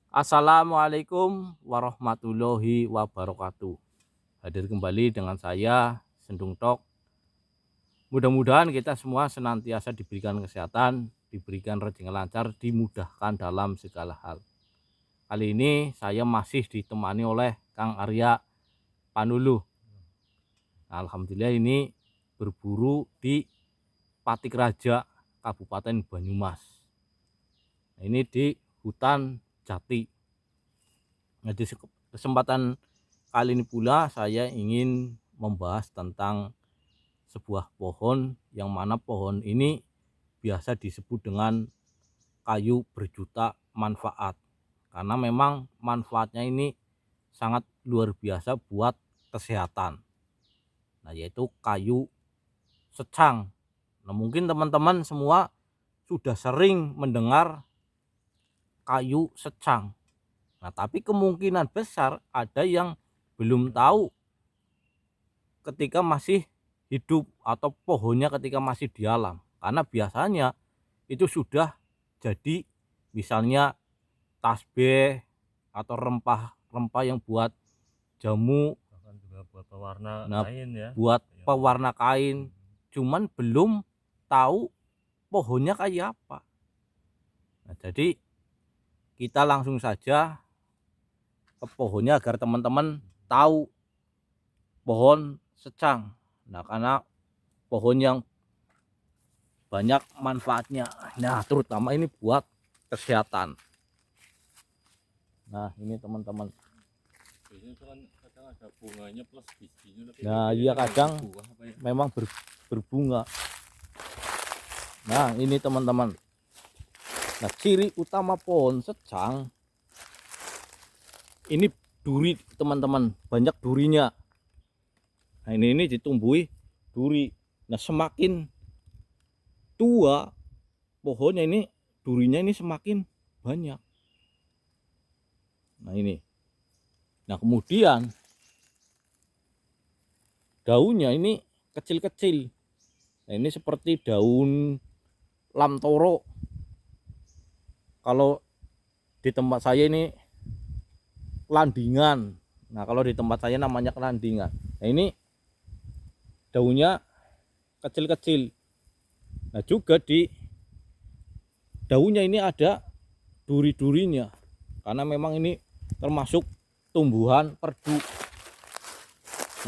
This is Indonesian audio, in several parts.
Assalamualaikum warahmatullahi wabarakatuh. Hadir kembali dengan saya Sendung Tok. Mudah-mudahan kita semua senantiasa diberikan kesehatan, diberikan rezeki lancar, dimudahkan dalam segala hal. Kali ini saya masih ditemani oleh Kang Arya Panuluh. Alhamdulillah ini berburu di Patik Raja, Kabupaten Banyumas. Ini di hutan jati. Nah, di kesempatan kali ini pula saya ingin membahas tentang sebuah pohon yang mana pohon ini biasa disebut dengan kayu berjuta manfaat. Karena memang manfaatnya ini sangat luar biasa buat kesehatan. Nah, yaitu kayu secang. Nah, mungkin teman-teman semua sudah sering mendengar kayu secang. Nah, tapi kemungkinan besar ada yang belum tahu ketika masih hidup atau pohonnya ketika masih di alam. Karena biasanya itu sudah jadi misalnya tasbih atau rempah-rempah yang buat jamu, bahkan juga buat pewarna nah kain ya. buat pewarna kain. Cuman belum tahu pohonnya kayak apa. Nah, jadi kita langsung saja ke pohonnya agar teman-teman tahu pohon secang. Nah, karena pohon yang banyak manfaatnya. Nah, terutama ini buat kesehatan. Nah, ini teman-teman. Biasanya itu kan kadang ada bunganya plus bijinya, tapi Nah, iya kadang buah apa ya? memang berbunga. Nah, ini teman-teman. Nah, ciri utama pohon secang ini duri, teman-teman. Banyak durinya. Nah, ini ditumbuhi duri. Nah, semakin tua pohonnya ini, durinya ini semakin banyak. Nah, ini. Nah, kemudian daunnya ini kecil-kecil. Nah, ini seperti daun lamtoro. Kalau di tempat saya ini kelandingan. Nah, kalau di tempat saya namanya kelandingan. Nah, ini daunnya kecil-kecil. Nah, juga di daunnya ini ada duri-durinya. Karena memang ini termasuk tumbuhan perdu.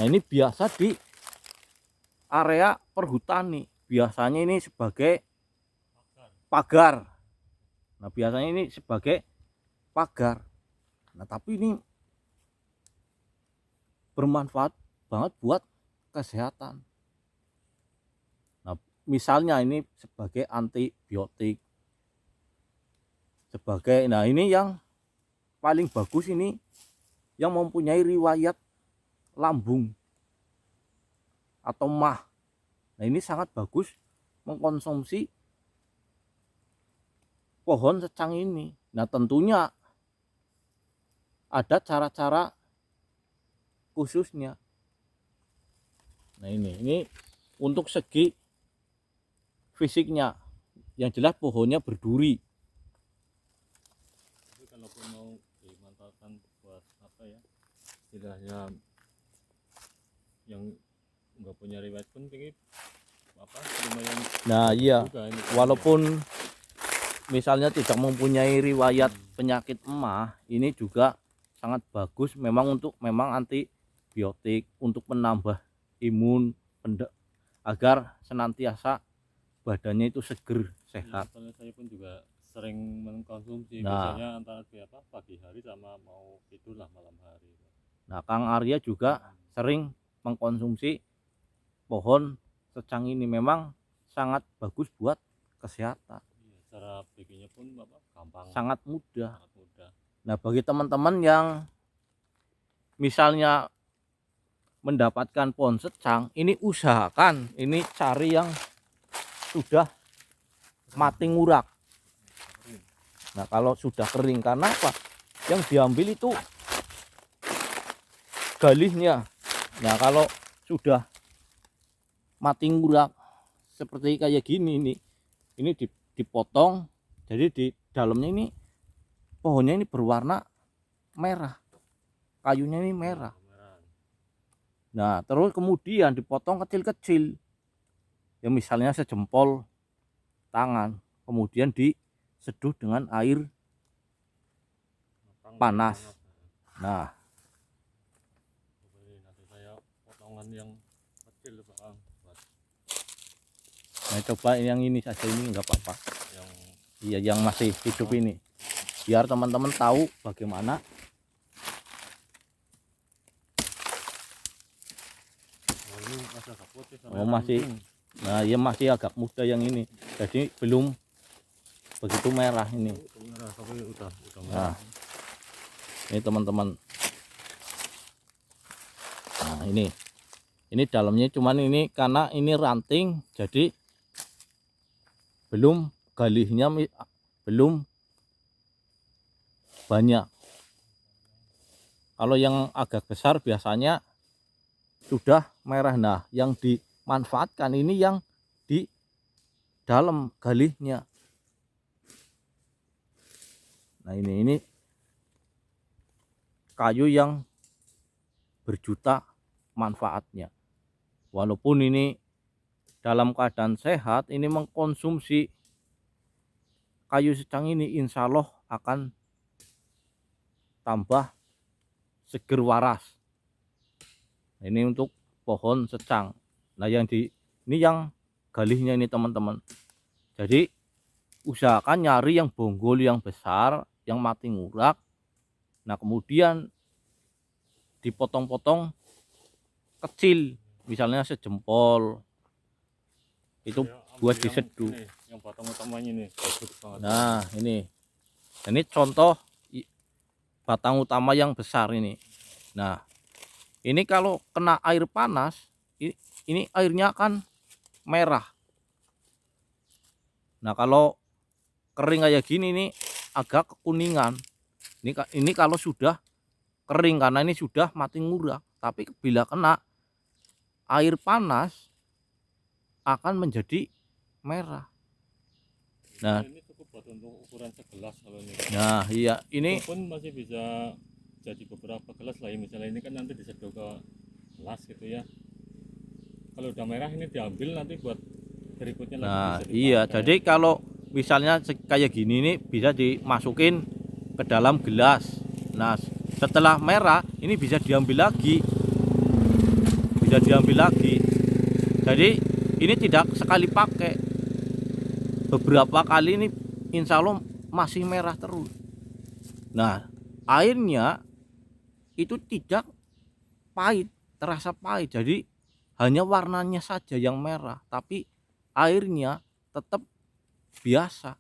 Nah, ini biasa di area perhutani. Biasanya ini sebagai pagar. Nah, biasanya ini sebagai pagar. Nah, tapi ini bermanfaat banget buat kesehatan. Nah, misalnya ini sebagai antibiotik. Nah, ini yang paling bagus ini yang mempunyai riwayat lambung atau mah. Nah, ini sangat bagus mengkonsumsi pohon secang ini. Nah, tentunya ada cara-cara khususnya. Nah, ini untuk segi fisiknya, yang jelas pohonnya berduri. Tapi kalaupun mau dimanfaatkan buat apa ya, istilahnya yang nggak punya riwayat pun ini apa lumayan. Nah, iya, juga ini walaupun misalnya tidak mempunyai riwayat penyakit emah, ini juga sangat bagus memang untuk antibiotik, untuk menambah imun agar senantiasa badannya itu seger, sehat. Soalnya saya pun juga sering mengkonsumsi, Nah, biasanya antara pagi hari sama mau tidur lah malam hari. nah Kang Arya juga sering mengkonsumsi pohon secang ini, memang sangat bagus buat kesehatan. Cara bikinnya pun gampang, Sangat mudah. sangat mudah. Nah, bagi teman-teman yang misalnya mendapatkan pohon secang, ini usahakan ini cari yang sudah mati ngurak. Nah, kalau sudah kering, karena apa? Yang diambil itu galihnya. Nah, kalau sudah mati ngurak seperti kayak gini nih, ini dipotong, jadi di dalamnya ini pohonnya ini berwarna merah, kayunya ini merah. Nah, terus kemudian dipotong kecil-kecil, ya misalnya sejempol tangan, kemudian diseduh dengan air panas. Nah, nanti saya potongan yang kecil Bang. nah coba yang ini saja, ini nggak apa-apa. Iya, yang masih hidup ini, biar teman-teman tahu bagaimana. Ini masih agak putih. Oh masih, nah ya masih agak muda yang ini, jadi belum begitu merah ini. Merah, tapi udah Nah, ini teman-teman. Nah ini dalamnya, cuman ini karena ini ranting, jadi belum galihnya belum banyak. Kalau yang agak besar biasanya sudah merah. Nah, yang dimanfaatkan ini yang di dalam galihnya. Nah, ini kayu yang berjuta manfaatnya. Walaupun ini dalam keadaan sehat, ini mengkonsumsi kayu secang ini insya Allah akan tambah seger waras. Ini untuk pohon secang. Nah, ini yang galihnya ini teman-teman. Jadi usahakan nyari yang bonggol yang besar, yang mati ngurak. Nah, kemudian dipotong-potong kecil, misalnya sejempol. Itu buat diseduh. Yang batang utamanya ini bagus banget. Nah, ini contoh batang utama yang besar ini. Nah, ini kalau kena air panas, ini airnya akan merah. Nah, kalau kering kayak gini ini agak kekuningan. Ini kalau sudah kering, karena ini sudah mati ngurak. Tapi bila kena air panas akan menjadi merah. Nah, ini cukup buat untuk ukuran segelas kalau ini. Nah, iya, ini pun masih bisa jadi beberapa gelas lah ya. Misalnya ini kan nanti diseduh ke gelas gitu ya. Kalau udah merah ini diambil nanti buat berikutnya lagi. Nah, iya, jadi kalau misalnya kayak gini nih bisa dimasukin ke dalam gelas. Nah, setelah merah ini bisa diambil lagi. Bisa diambil lagi. Jadi ini tidak sekali pakai. Beberapa kali ini insya Allah masih merah terus. Nah, airnya itu tidak pahit, terasa pahit. Jadi hanya warnanya saja yang merah, tapi airnya tetap biasa,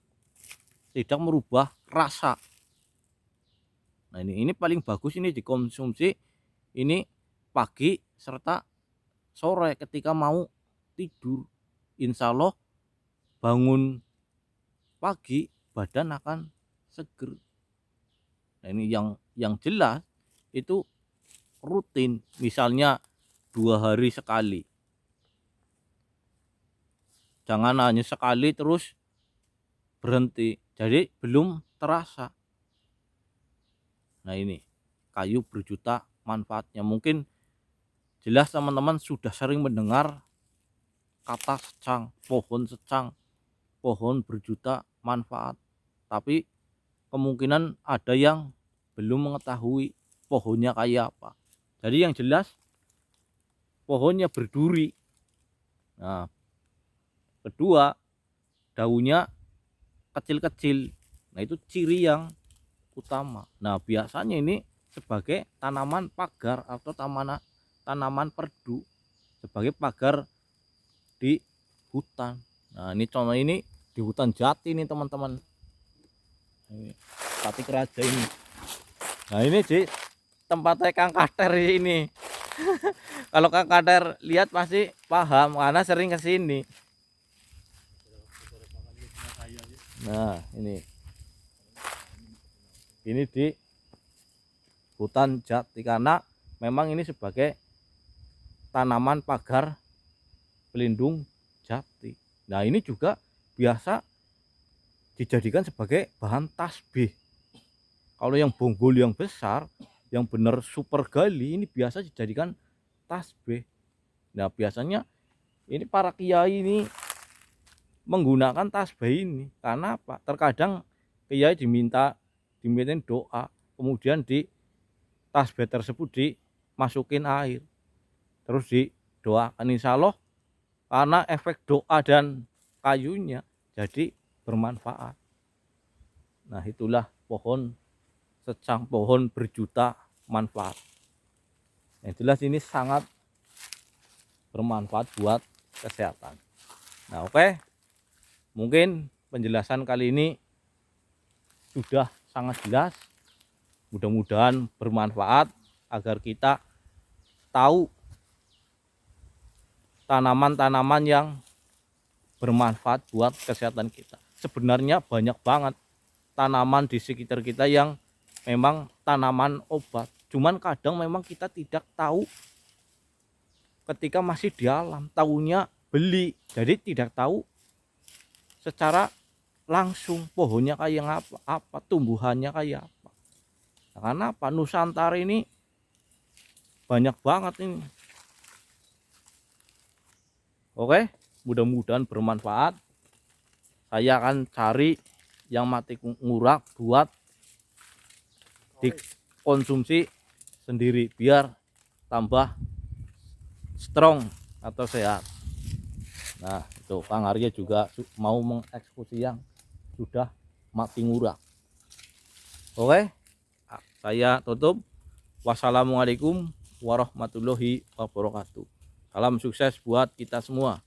tidak merubah rasa. Nah, ini paling bagus ini dikonsumsi ini pagi serta sore ketika mau tidur. Insya Allah bangun pagi badan akan seger. Nah, ini yang jelas itu rutin, misalnya 2 hari sekali. Jangan hanya sekali terus berhenti, jadi belum terasa. Nah, ini kayu berjuta manfaatnya. Mungkin jelas teman-teman sudah sering mendengar kata secang, pohon berjuta manfaat. Tapi kemungkinan ada yang belum mengetahui pohonnya kayak apa. Jadi yang jelas pohonnya berduri. Nah, kedua, daunnya kecil-kecil. Nah, itu ciri yang utama. Nah, biasanya ini sebagai tanaman pagar atau tanaman perdu, sebagai pagar di hutan. Nah, ini contoh ini di hutan jati nih teman-teman. Ini Pati Keraja ini. Nah, ini di tempatnya Kang Kater ini. Kalau Kang Kater lihat pasti paham karena sering kesini. Nah, ini di hutan jati karena memang ini sebagai tanaman pagar pelindung jati. Nah, ini juga biasa dijadikan sebagai bahan tasbih. Kalau yang bonggol yang besar, yang benar super gali, ini biasa dijadikan tasbih. Nah biasanya ini para kiai ini menggunakan tasbih ini karena apa? Terkadang kiai dimintain doa, kemudian di tasbih tersebut dimasukin air, terus didoakan, insya Allah karena efek doa dan kayunya jadi bermanfaat. Nah itulah pohon secang, pohon berjuta manfaat. Yang jelas ini sangat bermanfaat buat kesehatan. Nah oke, mungkin penjelasan kali ini sudah sangat jelas. Mudah-mudahan bermanfaat agar kita tahu tanaman-tanaman yang bermanfaat buat kesehatan kita. Sebenarnya banyak banget tanaman di sekitar kita yang memang tanaman obat. Cuman kadang memang kita tidak tahu ketika masih di alam, tahunya beli. Jadi tidak tahu secara langsung pohonnya kayak apa, tumbuhannya kayak apa. Nah, karena apa? Nusantara ini banyak banget ini. Oke, mudah-mudahan bermanfaat. Saya akan cari yang mati ngurak buat dikonsumsi sendiri biar tambah strong atau sehat. Nah itu Kang Arya juga mau mengeksekusi yang sudah mati ngurak. Oke, saya tutup. Wassalamualaikum warahmatullahi wabarakatuh. Salam sukses buat kita semua.